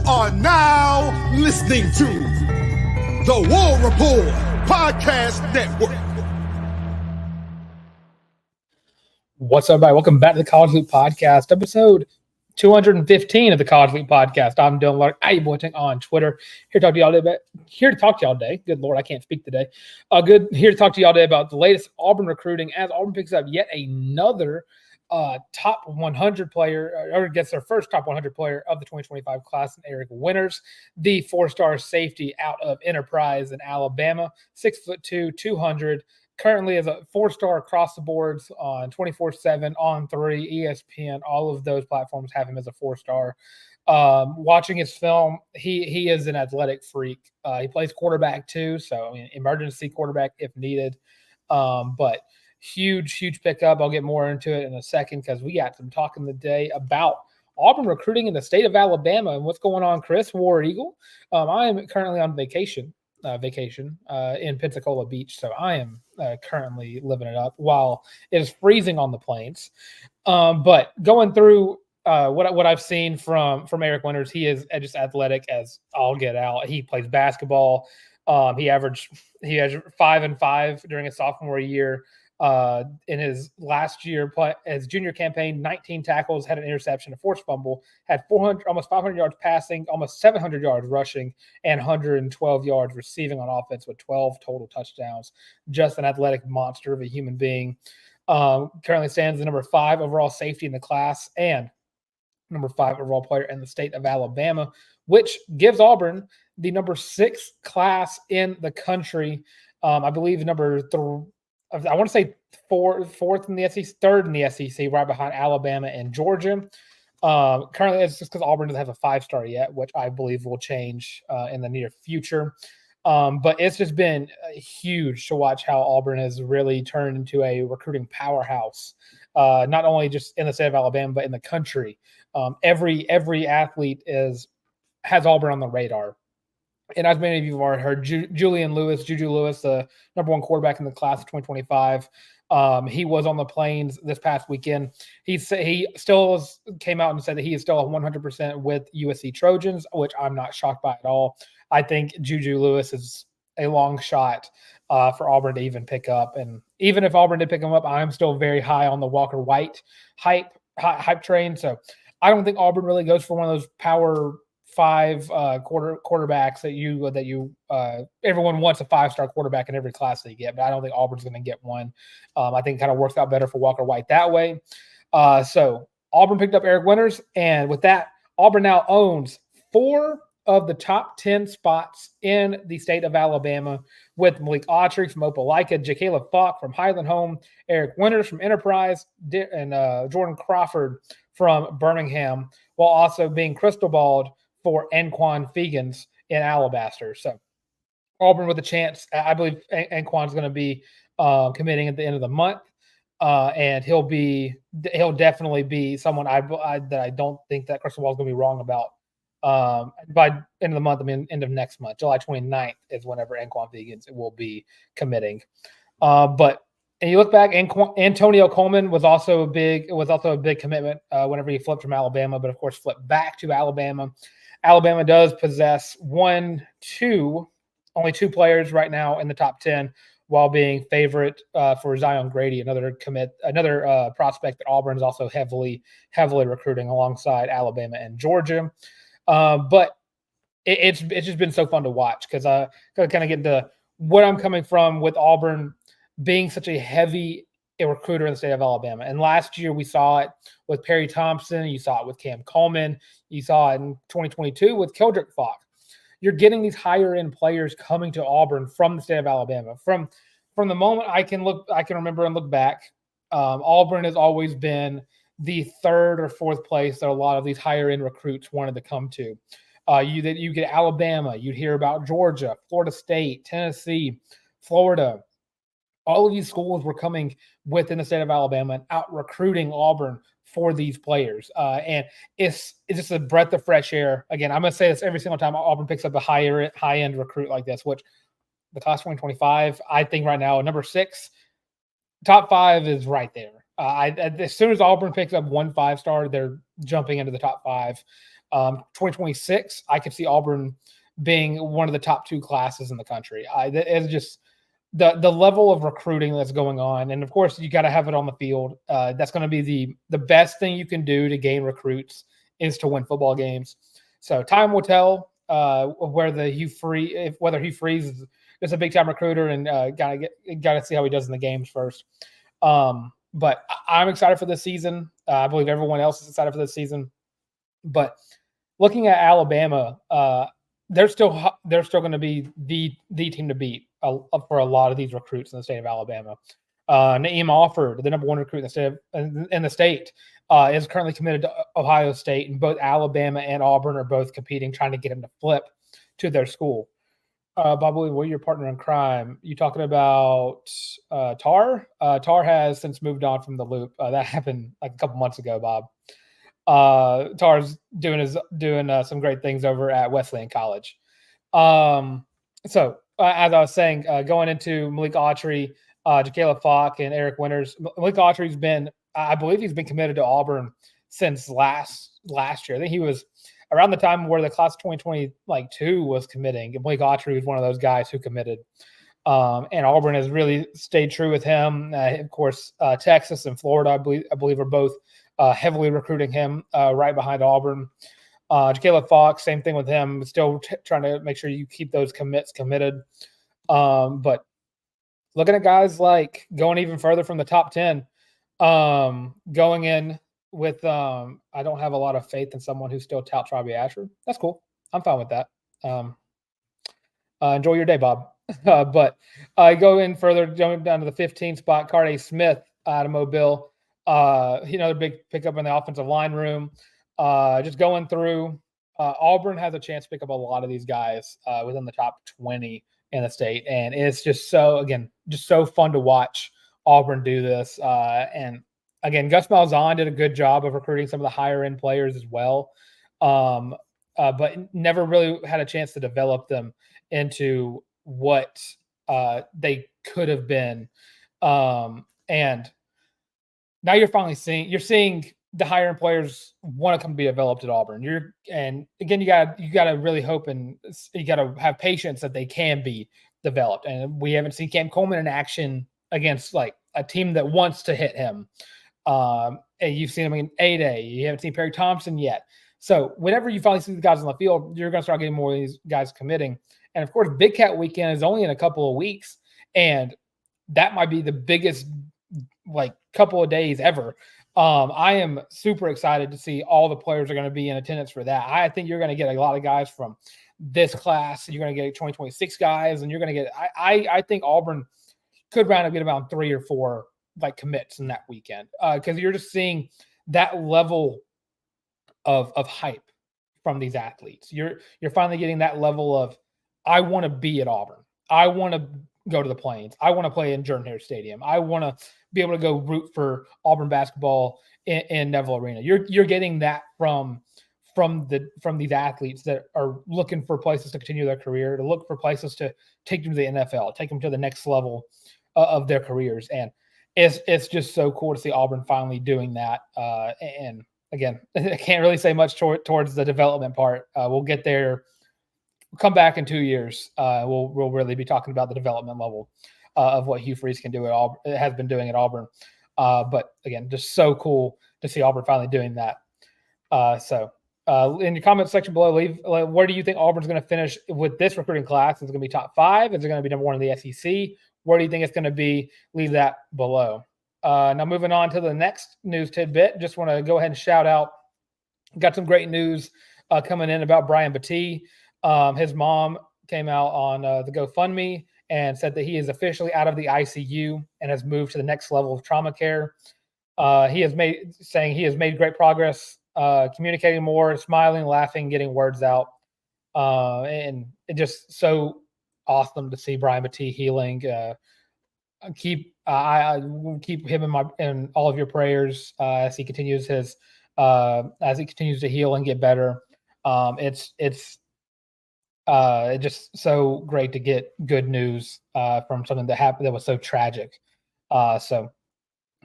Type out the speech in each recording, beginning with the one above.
are now listening to the War Report Podcast Network. What's up, everybody? Welcome back to the College Loop Podcast, episode 215 of the College Loop Podcast. I'm Dylan Larck. I am watching on Twitter. Here to talk to y'all today. Good Lord, I can't speak today. Here to talk to y'all today about the latest Auburn recruiting as Auburn picks up yet another top 100 player, or gets their first top 100 player of the 2025 class, in Eric Winters, the four-star safety out of Enterprise in Alabama, 6'2", 200. Currently is a four-star across the boards on 24/7, On3, ESPN. All of those platforms have him as a four-star. Watching his film, he is an athletic freak. He plays quarterback too, so I mean, emergency quarterback if needed. But huge pickup. I'll get more into it in a second because we got some talking today about Auburn recruiting in the state of Alabama and what's going on. Chris, War Eagle. I am currently on vacation in Pensacola Beach, so I am currently living it up while it is freezing on the plains. But going through what I've seen from Eric Winters, he is just athletic as all get out. He plays basketball. He averaged 5 and 5 during his sophomore year. In his last year, his junior campaign, 19 tackles, had an interception, a forced fumble, had almost 500 yards passing, almost 700 yards rushing, and 112 yards receiving on offense with 12 total touchdowns. Just an athletic monster of a human being. Currently stands the number 5 overall safety in the class and number 5 overall player in the state of Alabama, which gives Auburn the number 6 class in the country. I believe I want to say fourth in the SEC, third in the SEC, right behind Alabama and Georgia. Currently, it's just because Auburn doesn't have a 5-star yet, which I believe will change in the near future. But it's just been huge to watch how Auburn has really turned into a recruiting powerhouse, not only just in the state of Alabama, but in the country. Every athlete has Auburn on the radar. And as many of you have already heard, Juju Lewis, the number 1 quarterback in the class of 2025, he was on the plains this past weekend. He still came out and said that he is still 100% with USC Trojans, which I'm not shocked by at all. I think Juju Lewis is a long shot for Auburn to even pick up. And even if Auburn did pick him up, I'm still very high on the Walker White hype train. So I don't think Auburn really goes for one of those power 5 quarterbacks that everyone wants a 5-star quarterback in every class they get, but I don't think Auburn's going to get one. I think it kind of works out better for Walker White that way. So Auburn picked up Eric Winters, and with that, Auburn now owns 4 of the top 10 spots in the state of Alabama, with Malik Autry from Opelika, Jacayla Falk from Highland Home, Eric Winters from Enterprise, and Jordan Crawford from Birmingham, while also being crystal balled for Anquan Fegans in Alabaster. So Auburn with a chance. I believe Anquan's going to be committing at the end of the month, and he'll definitely be someone that I don't think that crystal ball is going to be wrong about. By end of the month, I mean end of next month, July 29th is whenever Anquan Fegans will be committing. And you look back, Antonio Coleman was also a big commitment whenever he flipped from Alabama, but of course flipped back to Alabama. Alabama does possess only 2 players right now in the top 10, while being favorite for Zion Grady, another prospect that Auburn is also heavily recruiting alongside Alabama and Georgia. But it's just been so fun to watch because I kind of get into what I'm coming from with Auburn being such a heavy recruiter in the state of Alabama. And last year we saw it with Perry Thompson. You saw it with Cam Coleman. You saw it in 2022 with Keldrick Falk. You're getting these higher end players coming to Auburn from the state of Alabama. From the moment I can remember and look back, Auburn has always been the 3rd or 4th place that a lot of these higher end recruits wanted to come to. You get Alabama, you'd hear about Georgia, Florida State, Tennessee, Florida. All of these schools were coming within the state of Alabama and out recruiting Auburn for these players. And it's just a breath of fresh air. Again, I'm going to say this every single time Auburn picks up a high-end recruit like this, which the class 2025, I think right now, number 6, top 5 is right there. As soon as Auburn picks up one 5-star, they're jumping into the top 5. 2026, I could see Auburn being one of the top 2 classes in the country. It's just the level of recruiting that's going on, and of course you got to have it on the field. That's going to be the best thing you can do to gain recruits is to win football games. So time will tell whether Hugh Freeze is a big time recruiter, and gotta see how he does in the games first. But I'm excited for this season. I believe everyone else is excited for this season. But looking at Alabama, they're still going to be the team to beat for a lot of these recruits in the state of Alabama. Naeem Offord, the number 1 recruit in the state, is currently committed to Ohio State, and both Alabama and Auburn are both competing, trying to get him to flip to their school. Bobby, what are your partner in crime? You talking about Tar? Tar has since moved on from the loop. That happened like a couple months ago, Bob. Tar's doing some great things over at Wesleyan College. So as I was saying, going into Malik Autry, Jacayla Falk, and Eric Winters, Malik Autry's been, I believe he's been committed to Auburn since last year. I think he was around the time where the class of 2022 was committing. Malik Autry was one of those guys who committed. And Auburn has really stayed true with him. Of course, Texas and Florida, I believe are both heavily recruiting him right behind Auburn. Jacayla Falk, same thing with him. Still trying to make sure you keep those commits committed. But looking at guys like going even further from the top 10, going in with I don't have a lot of faith in someone who still touts Robbie Asher. That's cool. I'm fine with that. Enjoy your day, Bob. But go in further, going down to the 15th spot, Carday Smith out of Mobile. Another big pickup in the offensive line room. Just going through, Auburn has a chance to pick up a lot of these guys within the top 20 in the state. And it's just so fun to watch Auburn do this. And again, Gus Malzahn did a good job of recruiting some of the higher end players as well. But never really had a chance to develop them into what they could have been. And now you're seeing the higher end players want to come be developed at Auburn. And again, you gotta really hope, and you gotta have patience that they can be developed. And we haven't seen Cam Coleman in action against like a team that wants to hit him. And you've seen him in A-Day. You haven't seen Perry Thompson yet. So whenever you finally see the guys on the field, you're going to start getting more of these guys committing. And of course, Big Cat Weekend is only in a couple of weeks, and that might be the biggest like couple of days ever. I am super excited to see all the players are going to be in attendance for that. I think you're going to get a lot of guys from this class. You're going to get 2026 guys, and you're going to get. I think Auburn could round up get about 3 or 4 like commits in that weekend because you're just seeing that level of hype from these athletes. You're finally getting that level of I want to be at Auburn. I want to go to the Plains. I want to play in Jordan-Hare Stadium. I want to be able to go root for Auburn basketball in Neville Arena. You're getting that from these athletes that are looking for places to continue their career, to look for places to take them to the NFL, take them to the next level of their careers. And it's just so cool to see Auburn finally doing that. And again, I can't really say much towards the development part. We'll get there. We'll come back in 2 years. We'll really be talking about the development level of what Hugh Freeze can do at Auburn. It has been doing at Auburn. But again, just so cool to see Auburn finally doing that. So in your comment section below, leave where do you think Auburn's going to finish with this recruiting class? Is it going to be top 5? Is it going to be number 1 in the SEC? Where do you think it's going to be? Leave that below. Now moving on to the next news tidbit, just want to go ahead and shout out. Got some great news coming in about Brian Battie. His mom came out on the GoFundMe and said that he is officially out of the ICU and has moved to the next level of trauma care. He has made great progress, communicating more, smiling, laughing, getting words out. And it just so awesome to see Brian Battie healing. I will keep him in all of your prayers as he continues to heal and get better. It's just so great to get good news from something that happened that was so tragic. So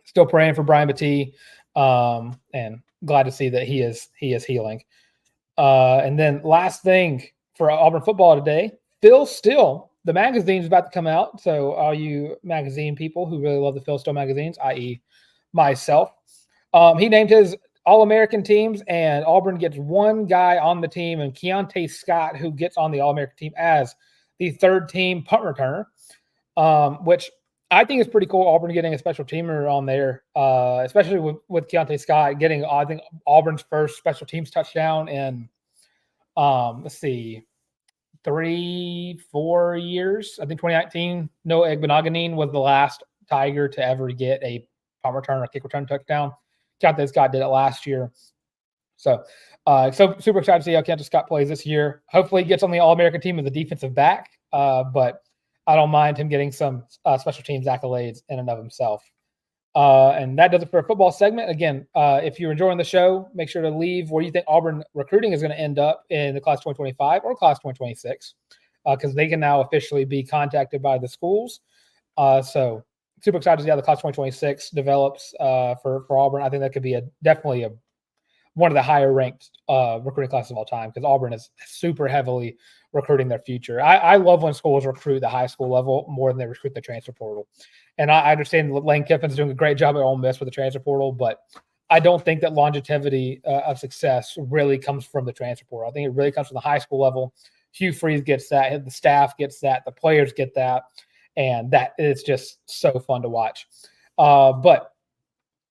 still praying for Brian Battie, and glad to see that he is healing. And then last thing for Auburn football today, Phil Steele, the magazine is about to come out. So all you magazine people who really love the Phil Steele magazines, i.e. myself, he named his All-American teams, and Auburn gets one guy on the team, and Keionte Scott, who gets on the All-American team as the third team punt returner, which I think is pretty cool. Auburn getting a special teamer on there, especially with Keionte Scott getting, I think, Auburn's first special teams touchdown in, let's see, 3-4 years. I think 2019, Noah Igbenogany was the last Tiger to ever get a punt return or kick return touchdown. Keionte Scott did it last year. So super excited to see how Keionte Scott plays this year. Hopefully he gets on the All-American team as a defensive back, but I don't mind him getting some special teams accolades in and of himself. And that does it for a football segment. Again, if you're enjoying the show, make sure to leave where you think Auburn recruiting is going to end up in the class 2025 or class 2026, because they can now officially be contacted by the schools. So super excited to see how the class 2026 develops for Auburn. I think that could be definitely one of the higher ranked recruiting classes of all time, because Auburn is super heavily recruiting their future. I love when schools recruit the high school level more than they recruit the transfer portal. And I understand Lane Kiffin's doing a great job at Ole Miss with the transfer portal, but I don't think that longevity of success really comes from the transfer portal. I think it really comes from the high school level. Hugh Freeze gets that. The staff gets that. The players get that. And that is just so fun to watch. But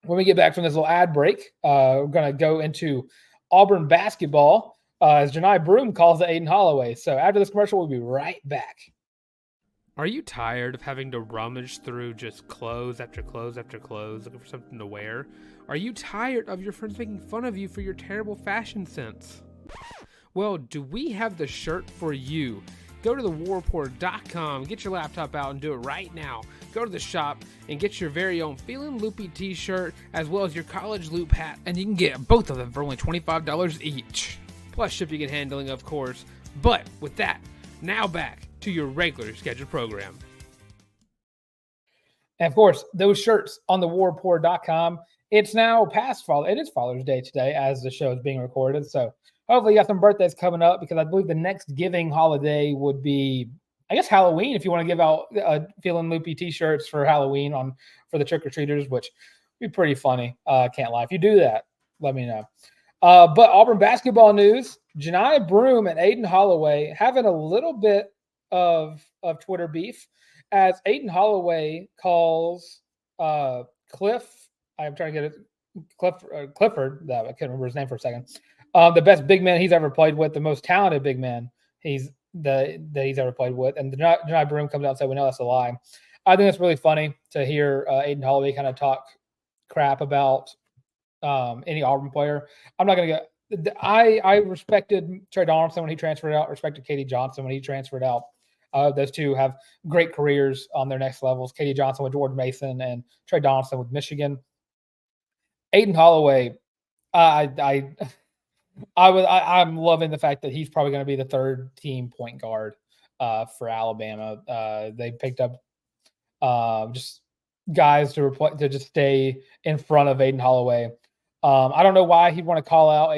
when we get back from this little ad break, we're going to go into Auburn basketball as Janai Broome calls to Aiden Holloway. So after this commercial, we'll be right back. Are you tired of having to rummage through just clothes after clothes after clothes looking for something to wear? Are you tired of your friends making fun of you for your terrible fashion sense? Well, do we have the shirt for you? Go to thewarreport.com, get your laptop out and do it right now. Go to the shop and get your very own Feelin' Loopy t-shirt as well as your college loop hat, and you can get both of them for only $25 each. Plus shipping and handling, of course. But with that, now back to your regular scheduled program. And of course, those shirts on thewarreport.com. It's now past Father's. It is Father's Day today as the show is being recorded. So hopefully you got some birthdays coming up, because I believe the next giving holiday would be, I guess, Halloween, if you want to give out Feelin' Loopy t-shirts for Halloween for the trick-or-treaters, which would be pretty funny. Can't lie. If you do that, let me know. But Auburn basketball news, Janai Broome and Aiden Holloway having a little bit of Twitter beef, as Aiden Holloway calls Clifford, I can't remember his name for a second, the best big man he's ever played with, the most talented big man he's ever played with. And Janai Broome comes out and said, "We know that's a lie." I think it's really funny to hear Aiden Holloway kind of talk crap about any Auburn player. I'm not going to get – I respected Trey Donaldson when he transferred out, respected Katie Johnson when he transferred out. Those two have great careers on their next levels. Katie Johnson with George Mason and Trey Donaldson with Michigan. Aiden Holloway, I'm loving the fact that he's probably going to be the third team point guard for Alabama. They picked up just guys to just stay in front of Aiden Holloway. I don't know why he'd want to call out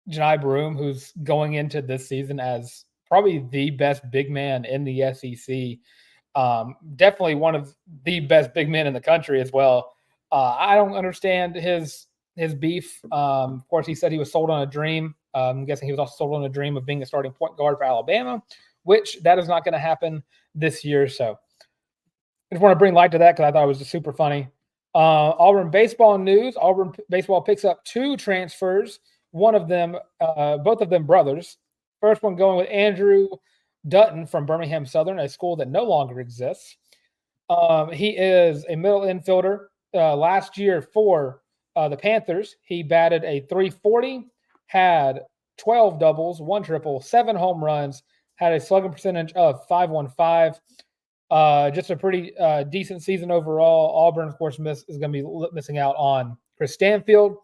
Janai Broome, who's going into this season as probably the best big man in the SEC. Definitely one of the best big men in the country as well. I don't understand his beef. Of course, he said he was sold on a dream. I'm guessing he was also sold on a dream of being a starting point guard for Alabama, which that is not going to happen this year. So I just want to bring light to that because I thought it was just super funny. Auburn baseball news. Auburn baseball picks up 2 transfers. One of them, both of them brothers. First one going with Andrew Dutton from Birmingham Southern, a school that no longer exists. He is a middle infielder. Last year for the Panthers, he batted a .340, had 12 doubles, 1 triple, 7 home runs, had a slugging percentage of .515. Just a pretty decent season overall. Auburn, of course, is going to be missing out on Chris Stanfield.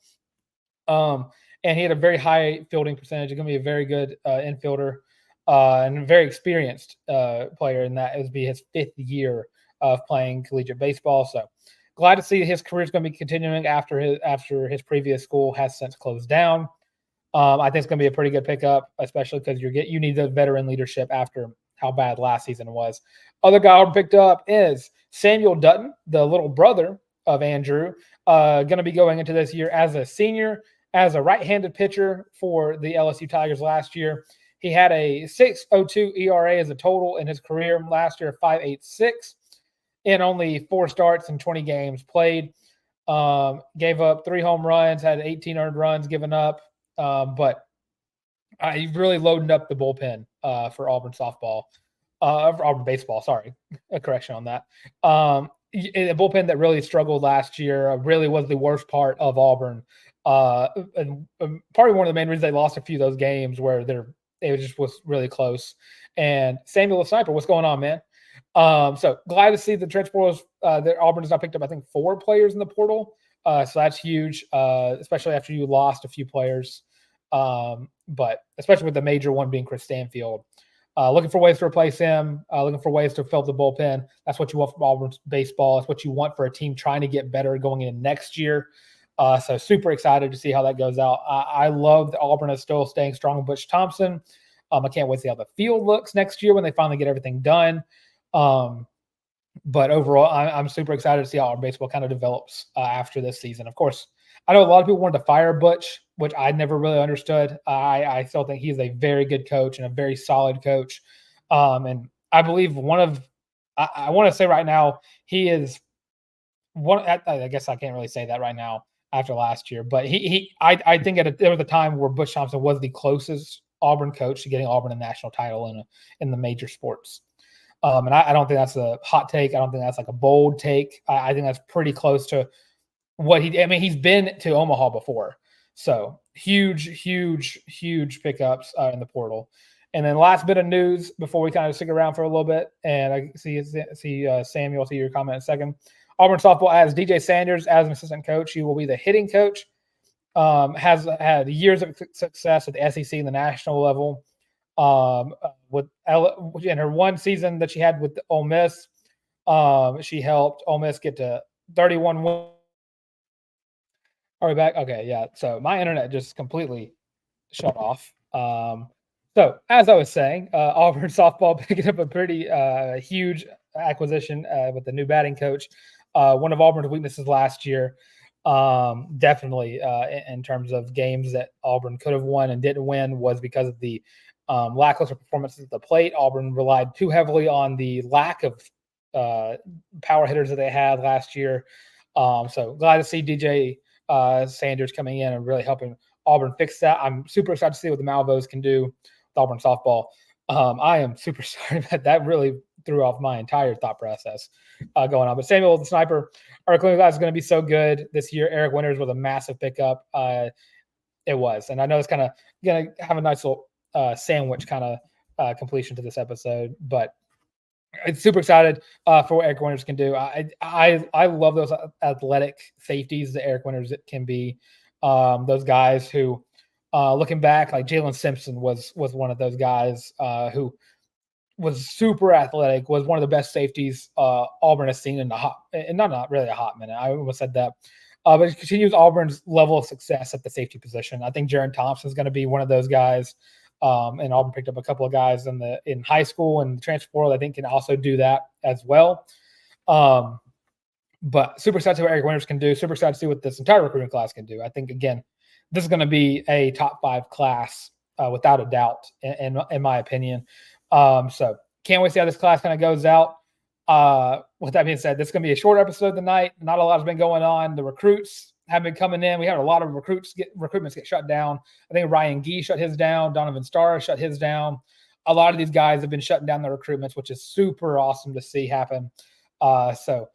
And he had a very high fielding percentage. He's going to be a very good infielder and a very experienced player in that. It would be his 5th year of playing collegiate baseball. So glad to see his career is going to be continuing after his previous school has since closed down. I think it's going to be a pretty good pickup, especially because you need the veteran leadership after how bad last season was. Other guy I picked up is Samuel Dutton, the little brother of Andrew, going to be going into this year as a senior, as a right-handed pitcher for the LSU Tigers last year. He had a 6.02 ERA as a total in his career last year, 5.86, in only 4 starts and 20 games played. Gave up 3 home runs, had 18 earned runs given up, but he really loaded up the bullpen for Auburn softball, for Auburn baseball. Sorry, a correction on that. A bullpen that really struggled last year, really was the worst part of Auburn. And probably one of the main reasons they lost a few of those games where it just was really close. And Samuel the Sniper, what's going on, man? So glad to see the transfer portals that Auburn has now picked up, I think, 4 players in the portal. So that's huge, especially after you lost a few players. But especially with the major one being Chris Stanfield. Looking for ways to replace him, looking for ways to fill the bullpen. That's what you want from Auburn baseball. That's what you want for a team trying to get better going into next year. So super excited to see how that goes out. I love that Auburn is still staying strong with Butch Thompson. I can't wait to see how the field looks next year when they finally get everything done. But overall, I'm super excited to see how Auburn baseball kind of develops after this season. Of course, I know a lot of people wanted to fire Butch, which I never really understood. I still think he's a very good coach and a very solid coach. And I believe I want to say right now, he is one. I guess I can't really say that right now after last year, but I think there was a time where Butch Thompson was the closest Auburn coach to getting Auburn a national title in the major sports. And I don't think that's a hot take. I don't think that's like a bold take. I think that's pretty close to what he's been to Omaha before. So huge pickups in the portal. And then last bit of news before we kind of stick around for a little bit. And I see Samuel, see your comment in a second. Auburn softball has DJ Sanders as an assistant coach. He will be the hitting coach. Has had years of success at the SEC and the national level. In her one season that she had with Ole Miss, she helped Ole Miss get to 31 wins. Are we back? Okay, yeah. So my internet just completely shut off. So as I was saying, Auburn softball picking up a pretty huge acquisition with the new batting coach. One of Auburn's weaknesses last year, definitely in terms of games that Auburn could have won and didn't win, was because of the lackluster performances at the plate. Auburn relied too heavily on the lack of power hitters that they had last year. So glad to see DJ Sanders coming in and really helping Auburn fix that. I'm super excited to see what the Malvos can do with Auburn softball. I am super sorry that really threw off my entire thought process going on. But Samuel the Sniper, our clinical class is going to be so good this year. Eric Winters was a massive pickup. It was. And I know it's kind of going to have a nice little sandwich kind of completion to this episode. But I'm super excited for what Eric Winters can do. I love those athletic safeties that Eric Winters can be. Those guys who, looking back, like Jalen Simpson was one of those guys who was super athletic, was one of the best safeties Auburn has seen in not really a hot minute. I almost said that. But it continues Auburn's level of success at the safety position. I think Jaron Thompson is going to be one of those guys. And Auburn picked up a couple of guys in high school and the transfer portal I think can also do that as well. But super excited to see what Eric Winters can do. Super excited to see what this entire recruiting class can do. I think, again, this is going to be a top 5 class without a doubt, in my opinion. So can't wait to see how this class kind of goes out. With that being said, this is going to be a short episode tonight. Not a lot has been going on. The recruits have been coming in. We had a lot of recruitments get shut down. I think Ryan Gee shut his down. Donovan Starr shut his down. A lot of these guys have been shutting down their recruitments, which is super awesome to see happen. So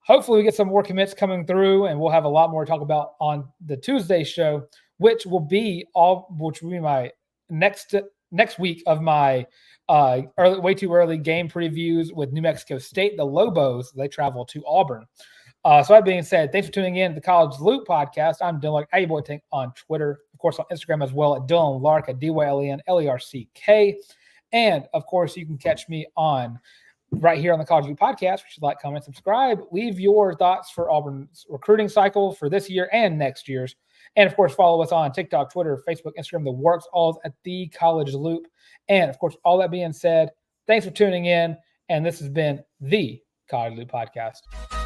hopefully we get some more commits coming through, and we'll have a lot more to talk about on the Tuesday show, which will be my next week of my way too early game previews with New Mexico State. The Lobos, they travel to Auburn. So that being said, thanks for tuning in to the College Loop podcast. I'm Dylan Larck, on Twitter, of course on Instagram as well at Dylan Larck at DYLEN LERCK. And of course, you can catch me on right here on the College Loop Podcast. We should like, comment, subscribe. Leave your thoughts for Auburn's recruiting cycle for this year and next year's. And, of course, follow us on TikTok, Twitter, Facebook, Instagram, the works, all at the College Loop. And, of course, all that being said, thanks for tuning in. And this has been the College Loop Podcast.